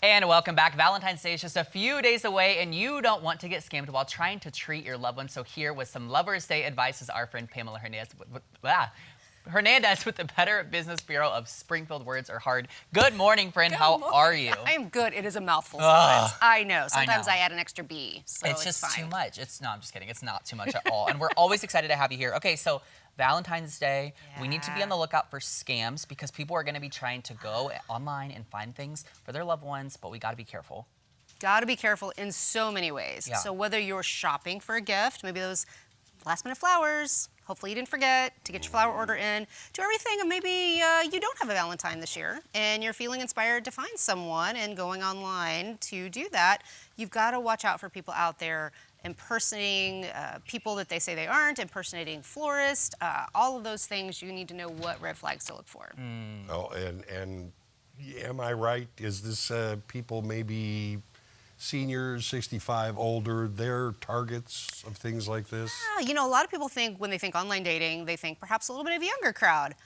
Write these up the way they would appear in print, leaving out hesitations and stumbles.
And welcome back. Valentine's Day is just a few days away, and you don't want to get scammed while trying to treat your loved one. So here with some Lover's Day advice is our friend Pamela Hernandez with the Better Business Bureau of Springfield. Words are hard. Good morning, friend. How are you? I am good. It is a mouthful sometimes. I know. Sometimes I know. I add an extra B. So it's just fine. too much. No, I'm just kidding. It's not too much at all. And we're always excited to have you here. Okay, so Valentine's Day, we need to be on the lookout for scams because people are going to be trying to go online and find things for their loved ones, but we got to be careful. Got to be careful in so many ways. Yeah. So whether you're shopping for a gift, maybe those last-minute flowers, hopefully you didn't forget to get your flower order in, to everything, and maybe you don't have a Valentine this year, and you're feeling inspired to find someone and going online to do that, you've got to watch out for people out there impersonating people that they say they aren't, impersonating florists, all of those things. You need to know what red flags to look for. Oh, and am I right? Is this people maybe seniors, 65, older, they're targets of things like this? Yeah, you know, a lot of people think when they think online dating, they think perhaps a little bit of a younger crowd.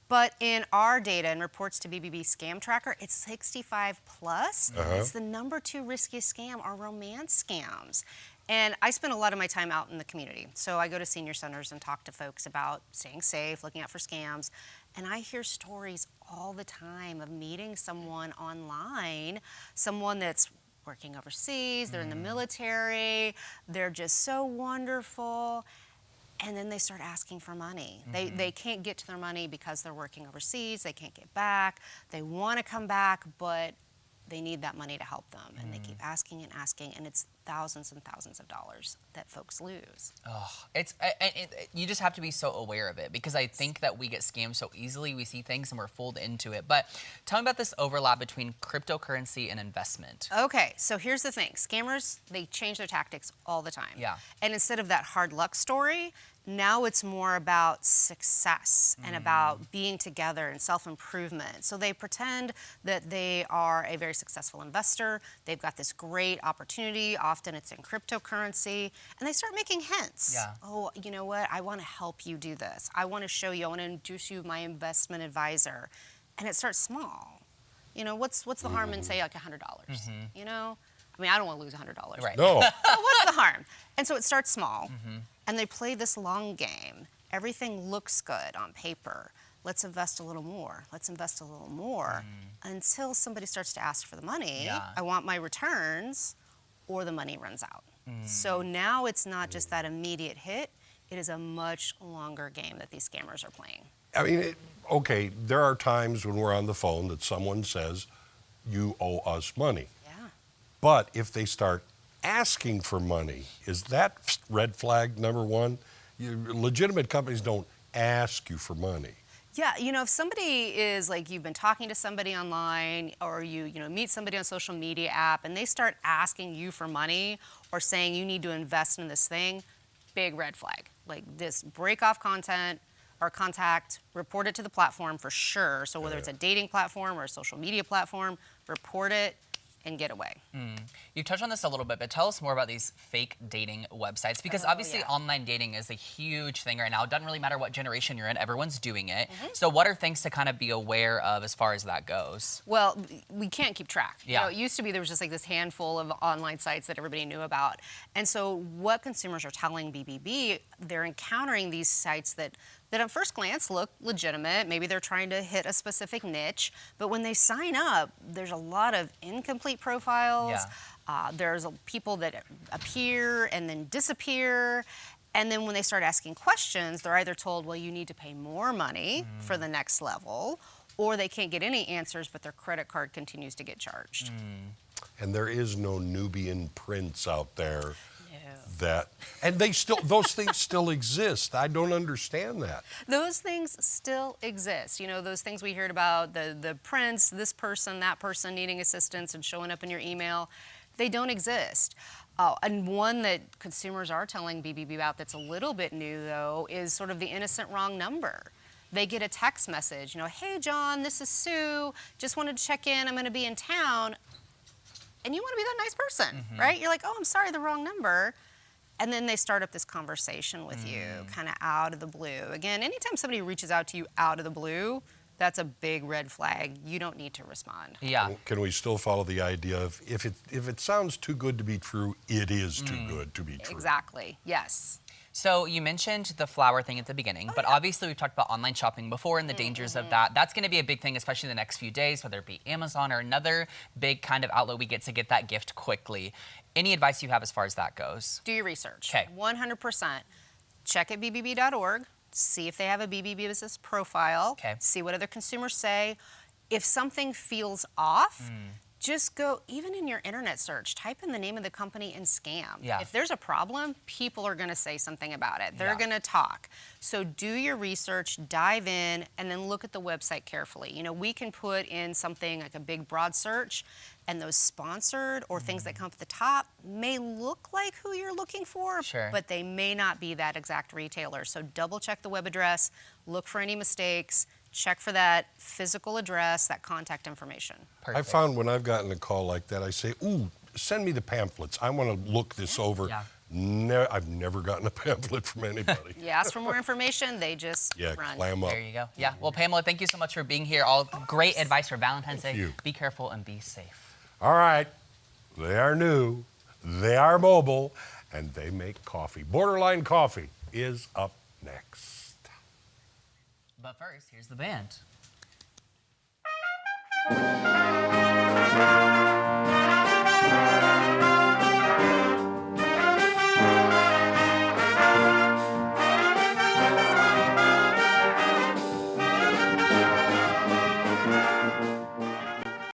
But in our data and reports to BBB Scam Tracker, it's 65 plus. It's the #2 riskiest scam are romance scams. And I spend a lot of my time out in the community. So I go to senior centers and talk to folks about staying safe, looking out for scams. And I hear stories all the time of meeting someone online, someone that's working overseas, they're in the military, they're just so wonderful. And then they start asking for money. They can't get to their money because they're working overseas, they can't get back, they want to come back, but they need that money to help them. And they keep asking and asking, and it's thousands and thousands of dollars that folks lose. Oh, you just have to be so aware of it because I think that we get scammed so easily. We see things and we're fooled into it. But tell me about this overlap between cryptocurrency and investment. Okay, so here's the thing. Scammers, they change their tactics all the time. Yeah. And instead of that hard luck story, now it's more about success and about being together and self-improvement. So they pretend that they are a very successful investor. They've got this great opportunity. Often it's in cryptocurrency. And they start making hints. Yeah. Oh, you know what? I want to help you do this. I want to show you. I want to introduce you to my investment advisor. And it starts small. You know, what's the harm in, say, like $100? You know? I mean, I don't want to lose $100. Right. No. But what's the harm? And so it starts small. And they play this long game. Everything looks good on paper. Let's invest a little more. Let's invest a little more. Until somebody starts to ask for the money. Yeah. I want my returns, or the money runs out. So now it's not just that immediate hit. It is a much longer game that these scammers are playing. I mean, okay, there are times when we're on the phone that someone says, you owe us money. Yeah. But if they start asking for money, is that red flag #1? Legitimate companies don't ask you for money. Yeah, you know, if somebody is like, you've been talking to somebody online, or you meet somebody on a social media app and they start asking you for money or saying you need to invest in this thing, big red flag. Like, this, break off content or contact, report it to the platform for sure. So whether it's a dating platform or a social media platform, report it and get away. You touched on this a little bit, but tell us more about these fake dating websites because obviously online dating is a huge thing right now. It doesn't really matter what generation you're in, everyone's doing it. So what are things to kind of be aware of as far as that goes? Well, we can't keep track. Yeah. You know, it used to be there was just like this handful of online sites that everybody knew about. And so what consumers are telling BBB, they're encountering these sites that at first glance look legitimate. Maybe they're trying to hit a specific niche. But when they sign up, there's a lot of incomplete profiles. There's people that appear and then disappear. And then when they start asking questions, they're either told, well, you need to pay more money for the next level, or they can't get any answers, but their credit card continues to get charged. And there is no Nubian prince out there No. and those things still exist. I don't understand that. Those things still exist. You know, those things we heard about, the prince, this person, that person needing assistance and showing up in your email, they don't exist. And one that consumers are telling BBB about that's a little bit new, though, is sort of the innocent wrong number. They get a text message, you know, hey, John, this is Sue. Just wanted to check in. I'm going to be in town. And you want to be that nice person, right? You're like, oh, I'm sorry, the wrong number. And then they start up this conversation with you, kind of out of the blue. Again, anytime somebody reaches out to you out of the blue, that's a big red flag. You don't need to respond. Yeah. Can we still follow the idea of if it sounds too good to be true, it is too good to be true? Exactly. Yes. So you mentioned the flour thing at the beginning, but obviously we've talked about online shopping before and the dangers of that. That's going to be a big thing, especially in the next few days, whether it be Amazon or another big kind of outlet we get to get that gift quickly. Any advice you have as far as that goes? Do your research. Okay. 100%. Check at bbb.org. See if they have a BBB business profile. Okay. See what other consumers say. If something feels off, just go, even in your internet search, type in the name of the company and scam. Yeah. If there's a problem, people are going to say something about it. They're Yeah. going to talk. So do your research, dive in, and then look at the website carefully. You know, we can put in something like a big broad search, and those sponsored or things that come up at the top may look like who you're looking for, Sure. but they may not be that exact retailer. So double check the web address, look for any mistakes, check for that physical address, that contact information. I Perfect. found when I've gotten a call like that, I say, ooh, send me the pamphlets. I want to look this over. Yeah. I've never gotten a pamphlet from anybody. You ask for more information, they just Yeah, run. clam up. There you go. Yeah. Well, Pamela, thank you so much for being here. All great advice for Valentine's Thank Day. you. Be careful and be safe. All right. They are new, they are mobile, and they make coffee. Borderline Coffee is up next. But first, here's the band.